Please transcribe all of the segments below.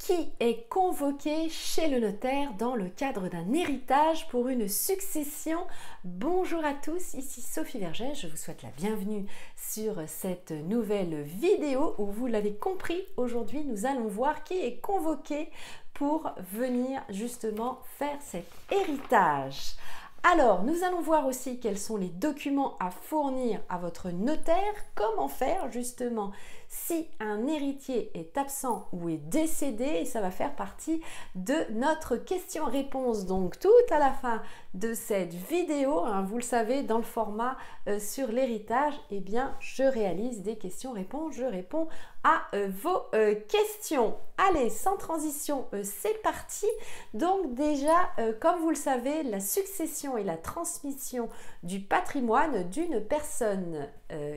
Qui est convoqué chez le notaire dans le cadre d'un héritage pour une succession? Bonjour à tous, ici Sophie Vergès, je vous souhaite la bienvenue sur cette nouvelle vidéo où vous l'avez compris, aujourd'hui nous allons voir qui est convoqué pour venir justement faire cet héritage. Alors, nous allons voir aussi quels sont les documents à fournir à votre notaire, comment faire justement si un héritier est absent ou est décédé, et ça va faire partie de notre question-réponse. Donc, tout à la fin de cette vidéo, vous le savez, dans le format sur l'héritage, eh bien, je réalise des questions-réponses, je réponds à vos questions. Allez, sans transition, c'est parti. Donc déjà, comme vous le savez, la succession et la transmission du patrimoine d'une personne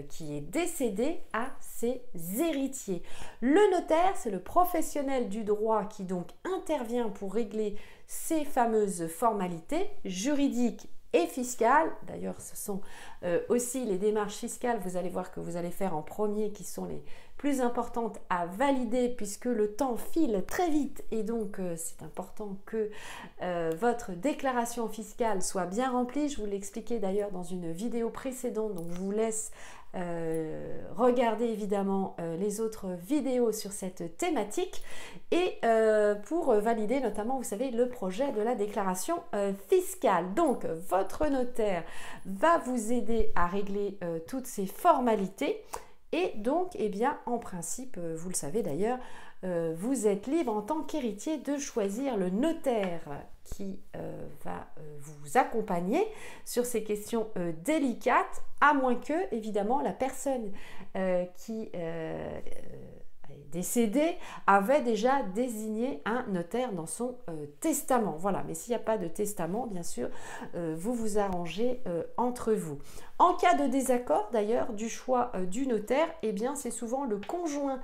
qui est décédée à ses héritiers. Le notaire, c'est le professionnel du droit qui donc intervient pour régler ces fameuses formalités juridiques et fiscales. D'ailleurs, ce sont aussi les démarches fiscales, vous allez voir que vous allez faire en premier, qui sont les plus importantes à valider puisque le temps file très vite et donc c'est important que votre déclaration fiscale soit bien remplie. Je vous l'ai expliqué d'ailleurs dans une vidéo précédente, donc je vous laisse regarder évidemment les autres vidéos sur cette thématique et pour valider notamment, vous savez, le projet de la déclaration fiscale. Donc votre notaire va vous aider à régler toutes ces formalités. Et donc, eh bien, en principe, vous le savez d'ailleurs, vous êtes libre en tant qu'héritier de choisir le notaire qui va vous accompagner sur ces questions délicates, à moins que, évidemment, la personne qui est décédée avait déjà désigné un notaire dans son testament. Voilà, mais s'il n'y a pas de testament, bien sûr, vous vous arrangez entre vous. En cas de désaccord, d'ailleurs, du choix du notaire, eh bien, c'est souvent le conjoint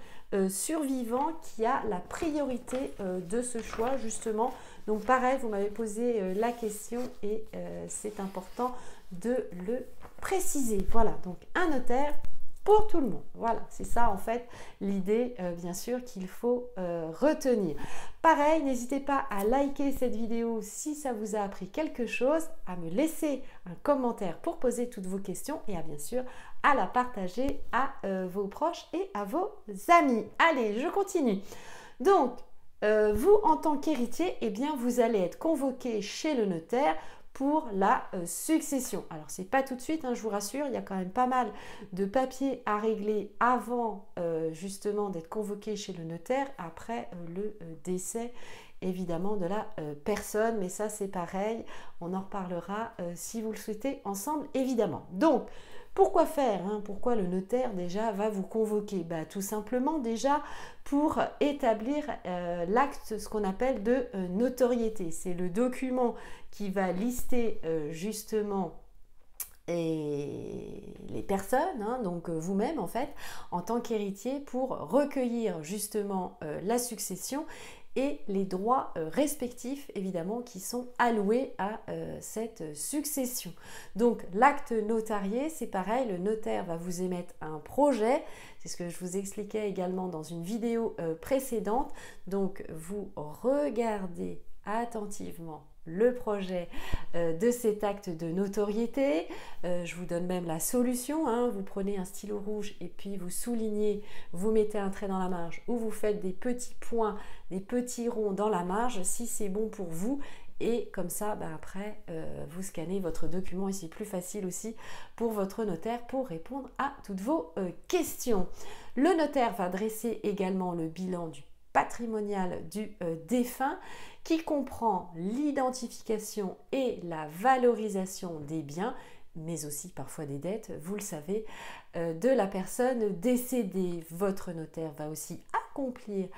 survivant qui a la priorité de ce choix, justement. Donc, pareil, vous m'avez posé la question et c'est important de le préciser. Voilà, donc un notaire pour tout le monde. Voilà, c'est ça en fait l'idée bien sûr qu'il faut retenir. Pareil, n'hésitez pas à liker cette vidéo si ça vous a appris quelque chose, à me laisser un commentaire pour poser toutes vos questions et à bien sûr à la partager à vos proches et à vos amis. Allez, je continue. Donc, vous en tant qu'héritier, eh bien vous allez être convoqué chez le notaire pour la succession. Alors, c'est pas tout de suite, je vous rassure, il y a quand même pas mal de papiers à régler avant justement d'être convoqué chez le notaire, après le décès évidemment de la personne, mais ça c'est pareil, on en reparlera si vous le souhaitez ensemble évidemment. Donc, pourquoi faire Pourquoi le notaire déjà va vous convoquer? Tout simplement déjà pour établir l'acte, ce qu'on appelle de notoriété. C'est le document qui va lister justement les personnes, donc vous-même en fait, en tant qu'héritier pour recueillir justement la succession et les droits respectifs évidemment qui sont alloués à cette succession. Donc l'acte notarié, c'est pareil, le notaire va vous émettre un projet, c'est ce que je vous expliquais également dans une vidéo précédente. Donc vous regardez attentivement le projet de cet acte de notoriété. Je vous donne même la solution. Vous prenez un stylo rouge et puis vous soulignez, vous mettez un trait dans la marge ou vous faites des petits points, des petits ronds dans la marge si c'est bon pour vous. Et comme ça, après, vous scannez votre document et c'est plus facile aussi pour votre notaire pour répondre à toutes vos questions. Le notaire va dresser également le bilan du patrimonial du défunt qui comprend l'identification et la valorisation des biens, mais aussi parfois des dettes, vous le savez, de la personne décédée. Votre notaire va aussi accomplir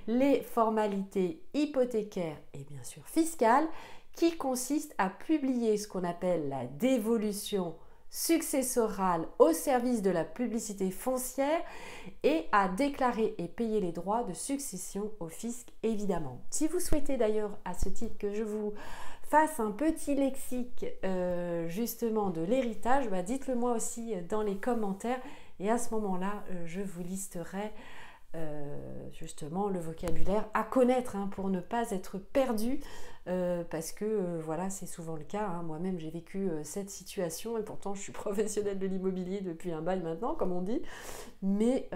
les formalités hypothécaires et bien sûr fiscales qui consistent à publier ce qu'on appelle la dévolution successorale au service de la publicité foncière et à déclarer et payer les droits de succession au fisc évidemment. Si vous souhaitez d'ailleurs à ce titre que je vous fasse un petit lexique justement de l'héritage, dites-le moi aussi dans les commentaires et à ce moment-là je vous listerai justement le vocabulaire à connaître hein, pour ne pas être perdu parce que voilà, c'est souvent le cas. Hein. Moi-même, j'ai vécu cette situation et pourtant, je suis professionnelle de l'immobilier depuis un bail maintenant, comme on dit. Mais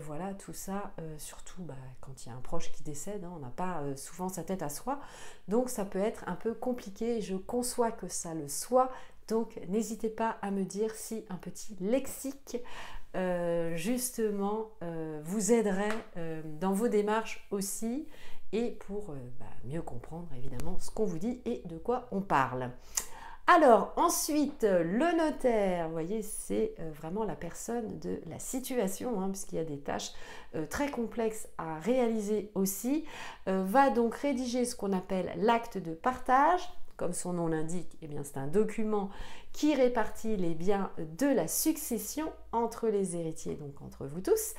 voilà, tout ça, surtout quand il y a un proche qui décède, hein, on n'a pas souvent sa tête à soi. Donc, ça peut être un peu compliqué et je conçois que ça le soit. Donc, n'hésitez pas à me dire si un petit lexique justement vous aiderait dans vos démarches aussi et pour mieux comprendre évidemment ce qu'on vous dit et de quoi on parle. Alors ensuite, le notaire, vous voyez, c'est vraiment la personne de la situation, hein, puisqu'il y a des tâches très complexes à réaliser aussi, va donc rédiger ce qu'on appelle l'acte de partage. Comme son nom l'indique, eh bien, c'est un document qui répartit les biens de la succession entre les héritiers, donc entre vous tous,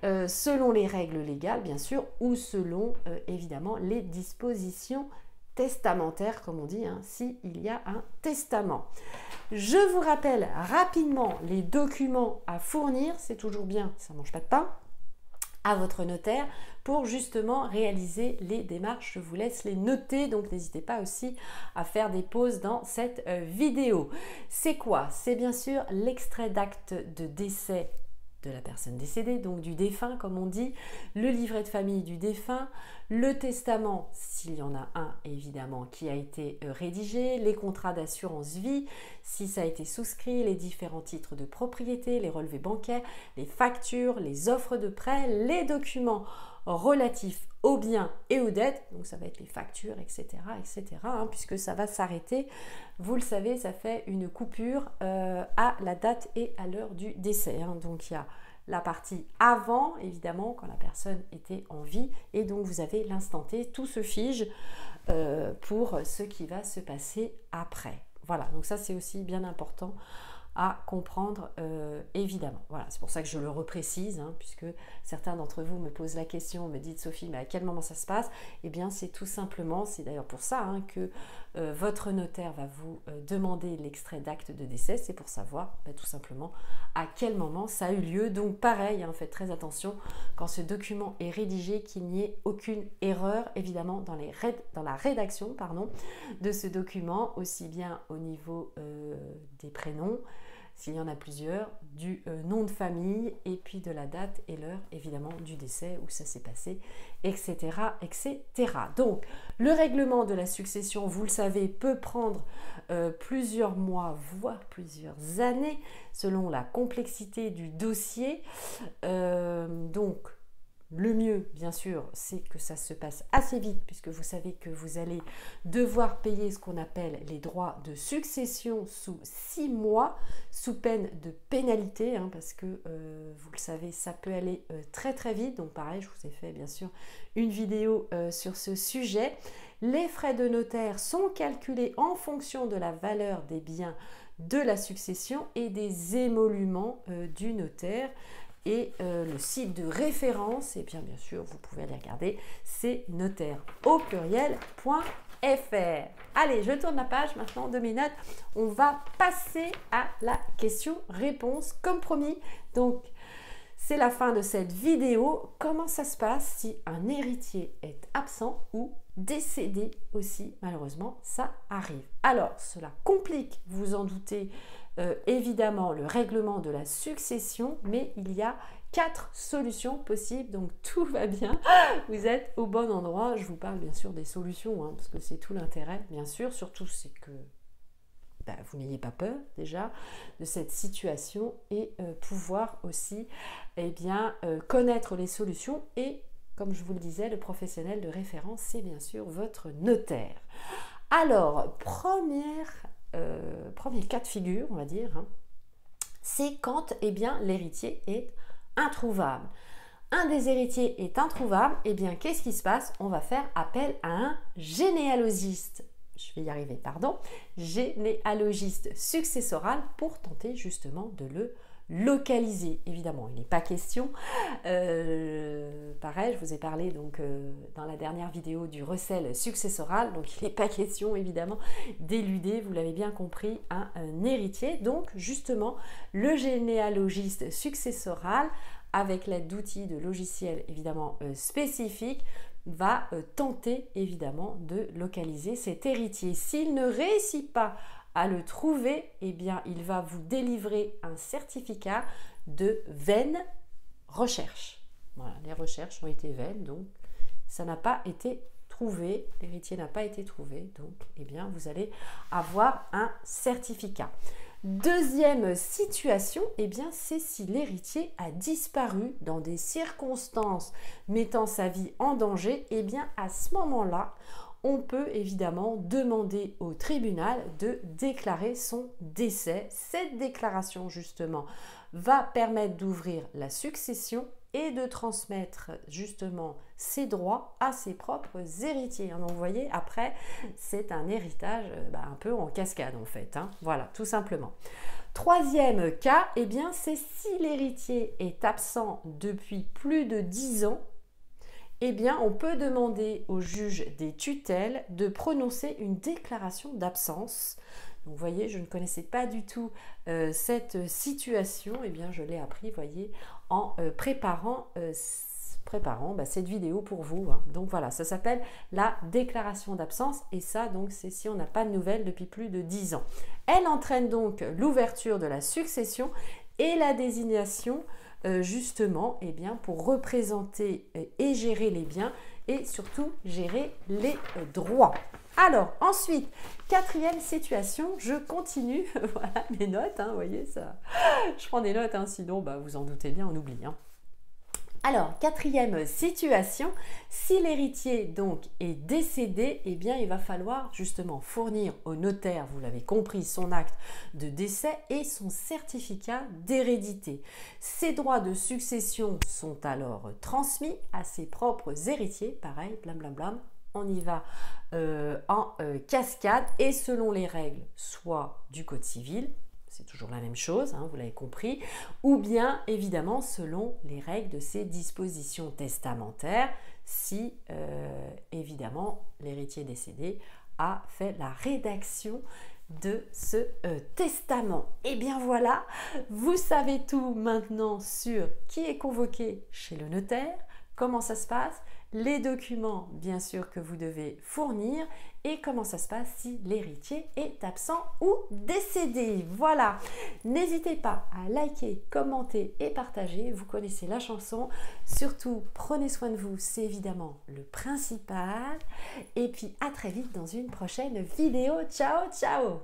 selon les règles légales, bien sûr, ou selon, évidemment, les dispositions testamentaires, comme on dit, hein, s'il y a un testament. Je vous rappelle rapidement les documents à fournir, c'est toujours bien, ça ne mange pas de pain, à votre notaire pour justement réaliser les démarches. Je vous laisse les noter, donc n'hésitez pas aussi à faire des pauses dans cette vidéo. C'est quoi? C'est bien sûr l'extrait d'acte de décès de la personne décédée, donc du défunt comme on dit, le livret de famille du défunt, le testament, s'il y en a un évidemment qui a été rédigé, les contrats d'assurance vie, si ça a été souscrit, les différents titres de propriété, les relevés bancaires, les factures, les offres de prêt, les documents relatifs aux biens et aux dettes, donc ça va être les factures, etc., hein, puisque ça va s'arrêter. Vous le savez, ça fait une coupure à la date et à l'heure du décès. Hein. Donc il y a la partie avant, évidemment, quand la personne était en vie, et donc vous avez l'instant T, tout se fige pour ce qui va se passer après. Voilà, donc ça c'est aussi bien important à comprendre évidemment. Voilà, c'est pour ça que je le reprécise, hein, puisque certains d'entre vous me posent la question, me disent Sophie, mais à quel moment ça se passe? Eh bien, c'est tout simplement, c'est d'ailleurs pour ça hein, que votre notaire va vous demander l'extrait d'acte de décès, c'est pour savoir tout simplement à quel moment ça a eu lieu. Donc pareil, hein, faites très attention quand ce document est rédigé, qu'il n'y ait aucune erreur, évidemment, dans la rédaction de ce document, aussi bien au niveau des prénoms, s'il y en a plusieurs, du nom de famille et puis de la date et l'heure évidemment du décès où ça s'est passé, etc., etc. Donc le règlement de la succession, vous le savez, peut prendre plusieurs mois, voire plusieurs années selon la complexité du dossier. Donc le mieux, bien sûr, c'est que ça se passe assez vite puisque vous savez que vous allez devoir payer ce qu'on appelle les droits de succession sous 6 mois, sous peine de pénalité, hein, parce que vous le savez, ça peut aller très très vite. Donc pareil, je vous ai fait bien sûr une vidéo sur ce sujet. Les frais de notaire sont calculés en fonction de la valeur des biens de la succession et des émoluments du notaire. Et le site de référence, et bien sûr, vous pouvez aller regarder, c'est notaire au pluriel.fr. Allez, je tourne la page maintenant de mes notes. On va passer à la question-réponse, comme promis. Donc, c'est la fin de cette vidéo. Comment ça se passe si un héritier est absent ou décédé aussi? Malheureusement, ça arrive. Alors, cela complique, vous en doutez, évidemment le règlement de la succession, mais il y a 4 solutions possibles, donc tout va bien, vous êtes au bon endroit. Je vous parle bien sûr des solutions, hein, parce que c'est tout l'intérêt, bien sûr, surtout c'est que vous n'ayez pas peur déjà de cette situation et pouvoir aussi connaître les solutions. Et comme je vous le disais, le professionnel de référence, c'est bien sûr votre notaire. Alors, premier cas de figure, on va dire, hein, c'est quand l'héritier est introuvable. Un des héritiers est introuvable, qu'est-ce qui se passe? On va faire appel à un généalogiste. Je vais y arriver, pardon. Généalogiste successoral pour tenter justement de le localiser. Évidemment, il n'est pas question, pareil, je vous ai parlé donc dans la dernière vidéo du recel successoral, donc il n'est pas question évidemment d'éluder, vous l'avez bien compris, un héritier. Donc justement, le généalogiste successoral avec l'aide d'outils, de logiciels évidemment spécifiques, va tenter évidemment de localiser cet héritier. S'il ne réussit pas à le trouver, eh bien il va vous délivrer un certificat de vaine recherche. Voilà, les recherches ont été vaines, donc ça n'a pas été trouvé, l'héritier n'a pas été trouvé, donc eh bien vous allez avoir un certificat. Deuxième situation, eh bien c'est si l'héritier a disparu dans des circonstances mettant sa vie en danger, eh bien à ce moment-là, on peut évidemment demander au tribunal de déclarer son décès. Cette déclaration justement va permettre d'ouvrir la succession et de transmettre justement ses droits à ses propres héritiers. Donc vous voyez, après, c'est un héritage un peu en cascade en fait. Voilà, tout simplement. Troisième cas, eh bien, c'est si l'héritier est absent depuis plus de 10 ans, eh bien, on peut demander au juge des tutelles de prononcer une déclaration d'absence. Donc, vous voyez, je ne connaissais pas du tout cette situation. Eh bien, je l'ai appris, vous voyez, en préparant cette vidéo pour vous. Donc, voilà, ça s'appelle la déclaration d'absence. Et ça, donc, c'est si on n'a pas de nouvelles depuis plus de 10 ans. Elle entraîne donc l'ouverture de la succession et la désignation justement eh bien, pour représenter et gérer les biens et surtout gérer les droits. Alors ensuite, quatrième situation, je continue, voilà mes notes, vous voyez ça, je prends des notes, sinon vous en doutez bien, on oublie. Alors, quatrième situation, si l'héritier donc est décédé, eh bien il va falloir justement fournir au notaire, vous l'avez compris, son acte de décès et son certificat d'hérédité. Ces droits de succession sont alors transmis à ses propres héritiers, pareil, blam blam blam, on y va en cascade et selon les règles soit du Code civil, c'est toujours la même chose, vous l'avez compris, ou bien évidemment selon les règles de ces dispositions testamentaires, si évidemment l'héritier décédé a fait la rédaction de ce testament. Et bien voilà, vous savez tout maintenant sur qui est convoqué chez le notaire, comment ça se passe, les documents bien sûr que vous devez fournir et comment ça se passe si l'héritier est absent ou décédé. Voilà, n'hésitez pas à liker, commenter et partager, vous connaissez la chanson. Surtout, prenez soin de vous, c'est évidemment le principal. Et puis à très vite dans une prochaine vidéo. Ciao, ciao!